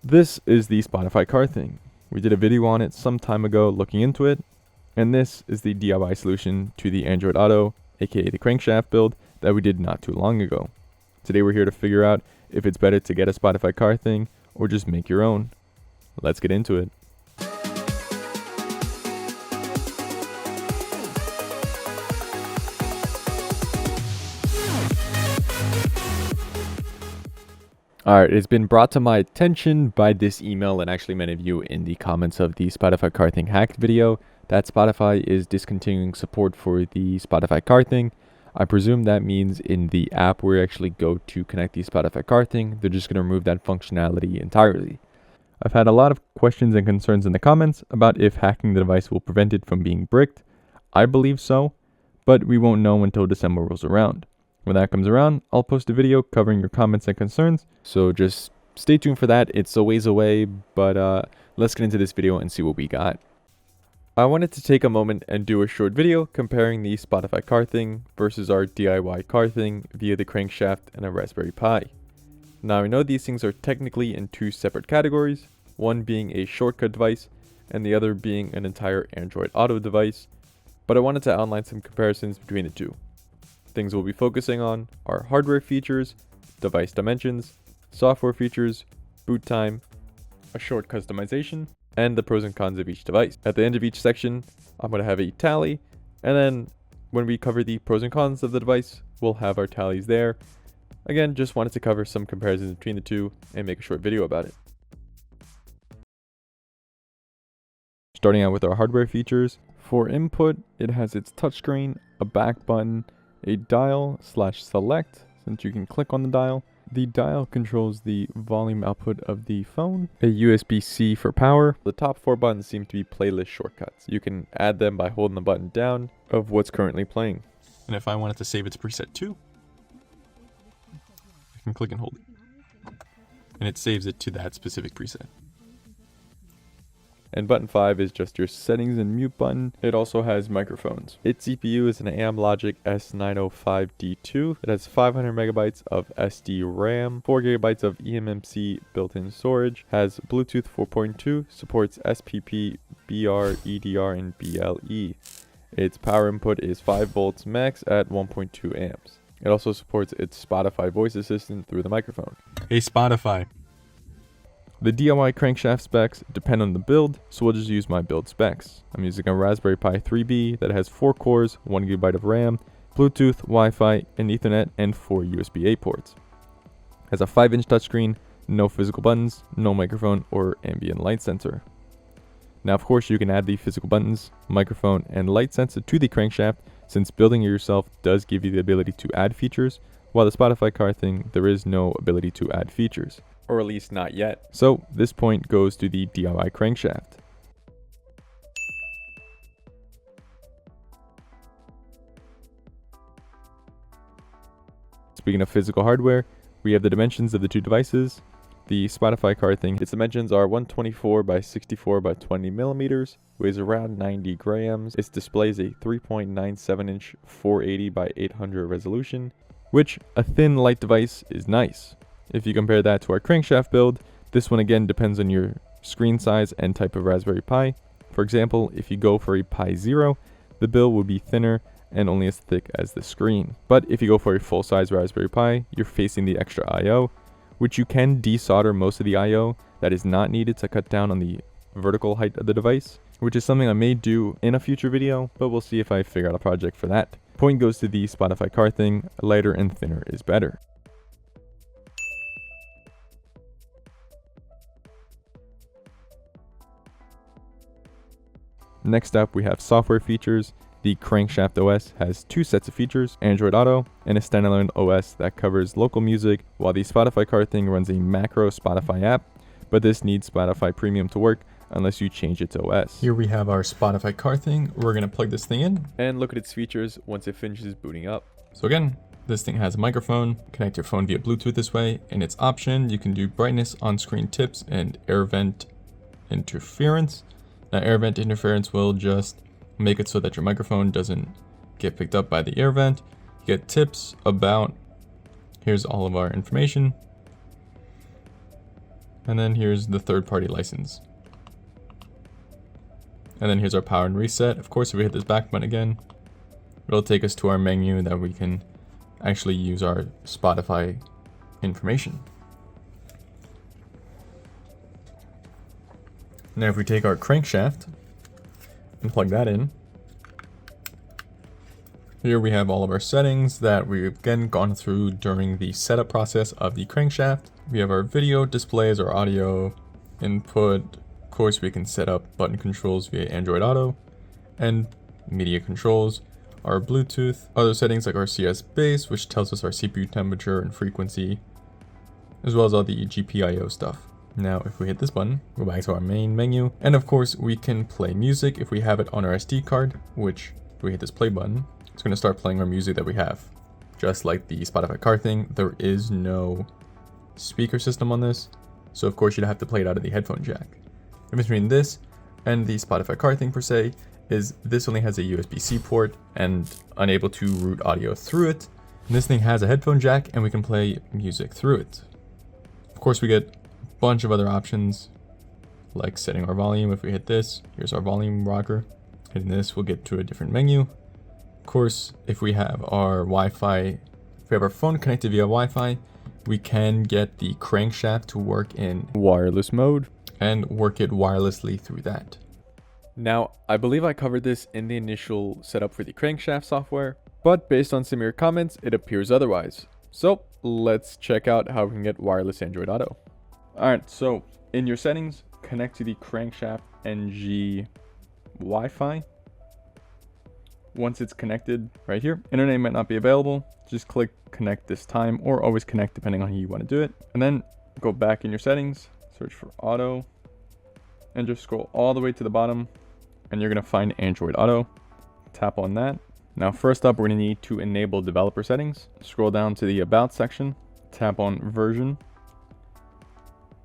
This is the Spotify car thing. We did a video on it some time ago looking into it, and this is the DIY solution to the Android Auto, aka the crankshaft build that we did not too long ago. Today we're here to figure out if it's better to get a Spotify car thing or just make your own. Let's get into it. Alright, it's been brought to my attention by this email and actually many of you in the comments of the Spotify car thing hacked video that Spotify is discontinuing support for the Spotify car thing. I presume that means in the app where you actually go to connect the Spotify car thing, they're just going to remove that functionality entirely. I've had a lot of questions and concerns in the comments about if hacking the device will prevent it from being bricked. I believe so, but we won't know until December rolls around. When that comes around, I'll post a video covering your comments and concerns, so just stay tuned for that. It's a ways away, but let's get into this video and see what we got. I wanted to take a moment and do a short video comparing the Spotify car thing versus our DIY car thing via the crankshaft and a Raspberry Pi. Now I know these things are technically in two separate categories, one being a shortcut device and the other being an entire Android Auto device, but I wanted to outline some comparisons between the two. Things we'll be focusing on are hardware features, device dimensions, software features, boot time, a short customization, and the pros and cons of each device. At the end of each section, I'm going to have a tally, and then when we cover the pros and cons of the device, we'll have our tallies there. Again, just wanted to cover some comparisons between the two and make a short video about it. Starting out with our hardware features, for input, it has its touchscreen, a back button, a dial/select, since you can click on the dial. The dial controls the volume output of the phone, a USB-C for power. The top four buttons seem to be playlist shortcuts. You can add them by holding the button down of what's currently playing. And if I wanted to save it to preset 2, I can click and hold it. And it saves it to that specific preset. And button 5 is just your settings and mute button. It also has microphones. Its CPU is an Amlogic S905D2. It has 500 megabytes of SD RAM, 4 gigabytes of eMMC built-in storage, has Bluetooth 4.2, supports SPP, BR, EDR, and BLE. Its power input is 5 volts max at 1.2 amps. It also supports its Spotify voice assistant through the microphone. Hey Spotify. The DIY crankshaft specs depend on the build, so we'll just use my build specs. I'm using a Raspberry Pi 3B that has 4 cores, 1 GB of RAM, Bluetooth, Wi-Fi, and Ethernet, and 4 USB-A ports. Has a 5-inch touchscreen, no physical buttons, no microphone or ambient light sensor. Now of course you can add the physical buttons, microphone, and light sensor to the crankshaft, since building it yourself does give you the ability to add features, while the Spotify car thing, there is no ability to add features. Or at least not yet. So this point goes to the DIY crankshaft. Speaking of physical hardware, we have the dimensions of the two devices. The Spotify car thing, its dimensions are 124 by 64 by 20 millimeters, weighs around 90 grams. Its display is a 3.97 inch 480 by 800 resolution, which a thin light device is nice. If you compare that to our crankshaft build, this one again depends on your screen size and type of Raspberry Pi. For example, if you go for a Pi 0, the build will be thinner and only as thick as the screen. But if you go for a full-size Raspberry Pi, you're facing the extra I/O, which you can desolder most of the I/O that is not needed to cut down on the vertical height of the device, which is something I may do in a future video, but we'll see if I figure out a project for that. Point goes to the Spotify car thing, lighter and thinner is better. Next up, we have software features. The Crankshaft OS has 2 sets of features, Android Auto and a standalone OS that covers local music, while the Spotify car thing runs a macro Spotify app, but this needs Spotify Premium to work unless you change its OS. Here we have our Spotify car thing. We're going to plug this thing in and look at its features once it finishes booting up. So again, this thing has a microphone, connect your phone via Bluetooth this way. In its option, you can do brightness, on-screen tips, and air vent interference. Now, air vent interference will just make it so that your microphone doesn't get picked up by the air vent. You get tips about, here's all of our information. And then here's the third-party license. And then here's our power and reset. Of course, if we hit this back button again, it'll take us to our menu that we can actually use our Spotify information. Now if we take our crankshaft and plug that in, here we have all of our settings that we've again gone through during the setup process of the crankshaft. We have our video displays, our audio input. Of course, we can set up button controls via Android Auto and media controls, our Bluetooth, other settings like our CS base, which tells us our CPU temperature and frequency, as well as all the GPIO stuff. Now, if we hit this button, go back to our main menu, and of course, we can play music if we have it on our SD card, which if we hit this play button, it's going to start playing our music that we have. Just like the Spotify car thing, there is no speaker system on this, so of course you'd have to play it out of the headphone jack. In between this and the Spotify car thing per se, is this only has a USB-C port and unable to route audio through it. And this thing has a headphone jack and we can play music through it. Of course, we get a bunch of other options like setting our volume. If we hit this, here's our volume rocker. Hitting this, we'll get to a different menu. Of course, if we have our Wi-Fi, if we have our phone connected via Wi-Fi, we can get the crankshaft to work in wireless mode and work it wirelessly through that. Now, I believe I covered this in the initial setup for the crankshaft software, but based on some of your comments, it appears otherwise. So let's check out how we can get wireless Android Auto. Alright, so in your settings, connect to the CrankshaftNG Wi-Fi. Once it's connected right here, internet might not be available. Just click connect this time, or always connect depending on how you want to do it. And then go back in your settings, search for auto, and just scroll all the way to the bottom, and you're going to find Android Auto. Tap on that. Now, first up, we're going to need to enable developer settings. Scroll down to the About section, tap on version,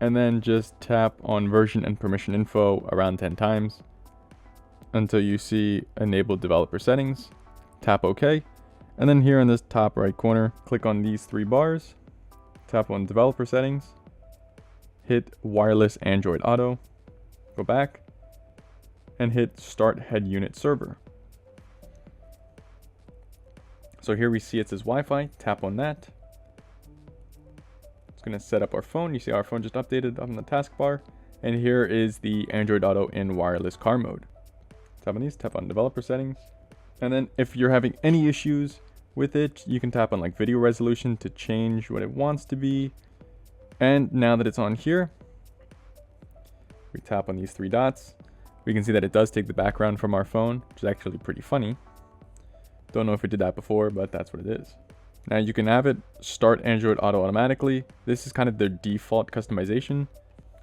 and then just tap on version and permission info around 10 times until you see enable developer settings. Tap OK. And then here in this top right corner, click on these three bars, tap on developer settings, hit wireless Android Auto, go back, and hit start head unit server. So here we see it says Wi-Fi, tap on that. It's going to set up our phone. You see our phone just updated up on the taskbar. And here is the Android Auto in wireless car mode. Tap on these, tap on developer settings. And then if you're having any issues with it, you can tap on like video resolution to change what it wants to be. And now that it's on here, we tap on these three dots. We can see that it does take the background from our phone, which is actually pretty funny. Don't know if it did that before, but that's what it is. Now you can have it start Android Auto automatically. This is kind of their default customization.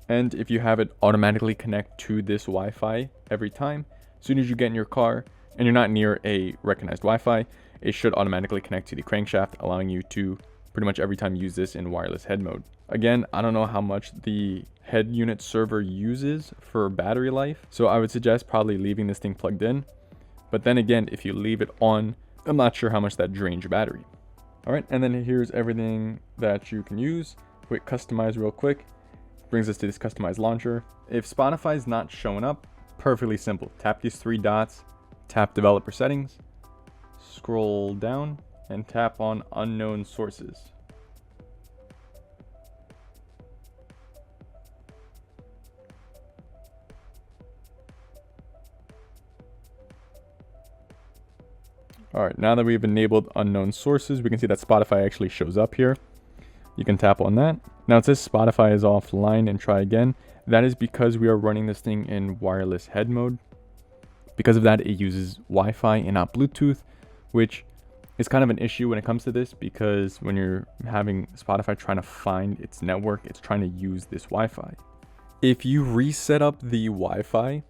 And if you have it automatically connect to this Wi-Fi every time, as soon as you get in your car and you're not near a recognized Wi-Fi, it should automatically connect to the crankshaft, allowing you to pretty much every time use this in wireless head mode. Again, I don't know how much the head unit server uses for battery life, so I would suggest probably leaving this thing plugged in. But then again, if you leave it on, I'm not sure how much that drains your battery. All right, and then here's everything that you can use. Quick customize real quick. Brings us to this customize launcher. If Spotify is not showing up, perfectly simple. Tap these three dots, tap developer settings, scroll down, and tap on unknown sources. All right, now that we've enabled unknown sources, we can see that Spotify actually shows up here. You can tap on that. Now it says Spotify is offline and try again. That is because we are running this thing in wireless head mode. Because of that, it uses Wi-Fi and not Bluetooth, which is kind of an issue when it comes to this, because when you're having Spotify trying to find its network, it's trying to use this Wi-Fi. If you reset up the Wi-Fi,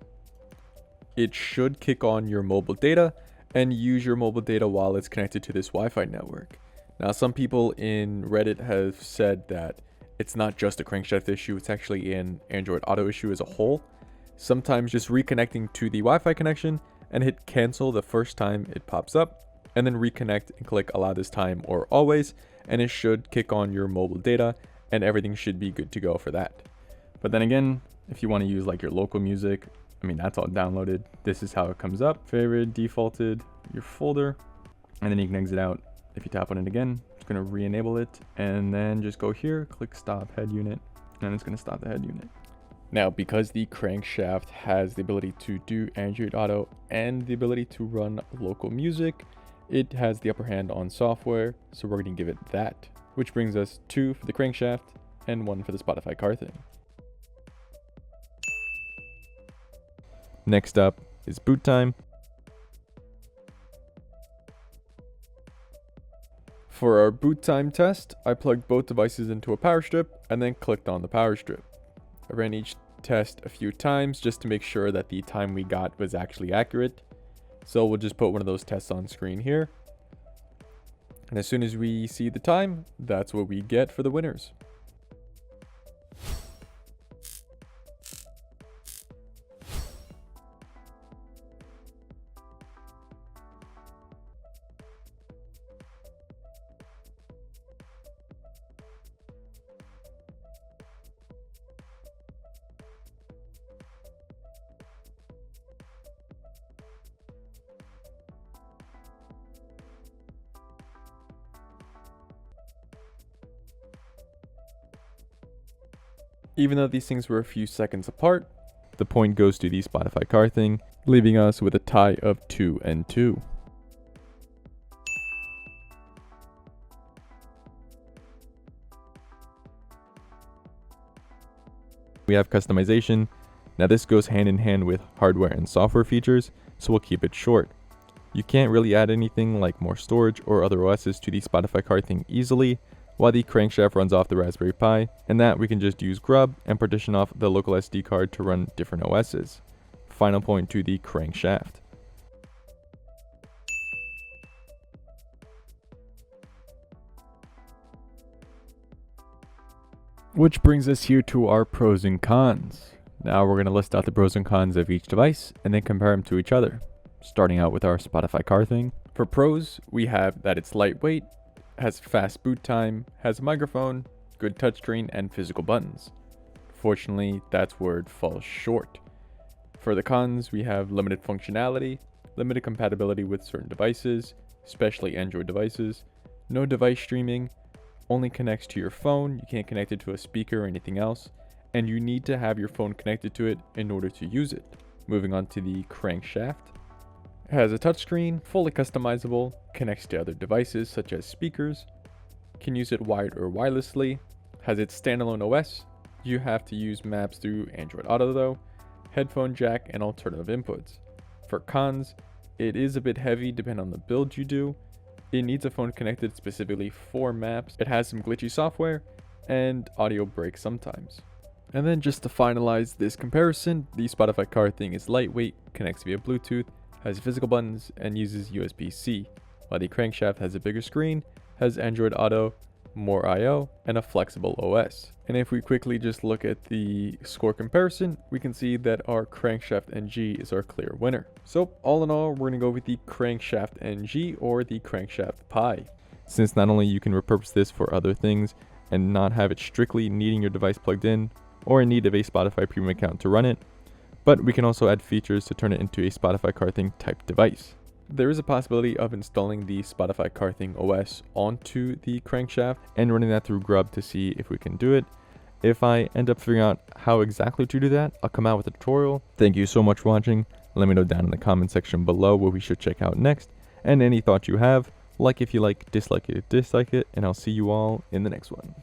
it should kick on your mobile data and use your mobile data while it's connected to this Wi-Fi network. Now, some people in Reddit have said that it's not just a crankshaft issue, it's actually an Android Auto issue as a whole. Sometimes just reconnecting to the Wi-Fi connection and hit cancel the first time it pops up, and then reconnect and click allow this time or always, and it should kick on your mobile data and everything should be good to go for that. But then again, if you want to use like your local music, I mean, that's all downloaded. This is how it comes up. Favorite, defaulted, your folder, and then you can exit out. If you tap on it again, it's going to re-enable it, and then just go here, click stop head unit, and it's going to stop the head unit. Now, because the crankshaft has the ability to do Android Auto and the ability to run local music, it has the upper hand on software, so we're going to give it that, which brings us 2 for the crankshaft and 1 for the Spotify car thing. Next up is boot time. For our boot time test, I plugged both devices into a power strip and then clicked on the power strip. I ran each test a few times just to make sure that the time we got was actually accurate. So we'll just put one of those tests on screen here. And as soon as we see the time, that's what we get for the winners. Even though these things were a few seconds apart, the point goes to the Spotify car thing, leaving us with a tie of 2 and 2. We have customization. Now this goes hand in hand with hardware and software features, so we'll keep it short. You can't really add anything like more storage or other OSs to the Spotify car thing easily, while the crankshaft runs off the Raspberry Pi, and that we can just use grub and partition off the local SD card to run different OSs. Final point to the crankshaft. Which brings us here to our pros and cons. Now we're going to list out the pros and cons of each device and then compare them to each other. Starting out with our Spotify car thing. For pros, we have that it's lightweight, has fast boot time, has a microphone, good touchscreen, and physical buttons. Fortunately, that's where it falls short. For the cons, we have limited functionality, limited compatibility with certain devices, especially Android devices, no device streaming, only connects to your phone, you can't connect it to a speaker or anything else, and you need to have your phone connected to it in order to use it. Moving on to the crankshaft. It has a touchscreen, fully customizable, connects to other devices such as speakers, can use it wired or wirelessly, has its standalone OS, you have to use maps through Android Auto though, headphone jack, and alternative inputs. For cons, it is a bit heavy depending on the build you do, it needs a phone connected specifically for maps, it has some glitchy software, and audio breaks sometimes. And then just to finalize this comparison, the Spotify car thing is lightweight, connects via Bluetooth, has physical buttons, and uses USB-C, while the crankshaft has a bigger screen, has Android Auto, more I/O, and a flexible OS. And if we quickly just look at the score comparison, we can see that our CrankshaftNG is our clear winner. So all in all, we're going to go with the CrankshaftNG or the Crankshaft Pi. Since not only you can repurpose this for other things and not have it strictly needing your device plugged in or in need of a Spotify premium account to run it, but we can also add features to turn it into a Spotify car thing type device. There is a possibility of installing the Spotify car thing OS onto the crankshaft and running that through grub to see if we can do it. If I end up figuring out how exactly to do that, I'll come out with a tutorial. Thank you so much for watching. Let me know down in the comment section below what we should check out next, and any thoughts you have. Like if you like, dislike it, and I'll see you all in the next one.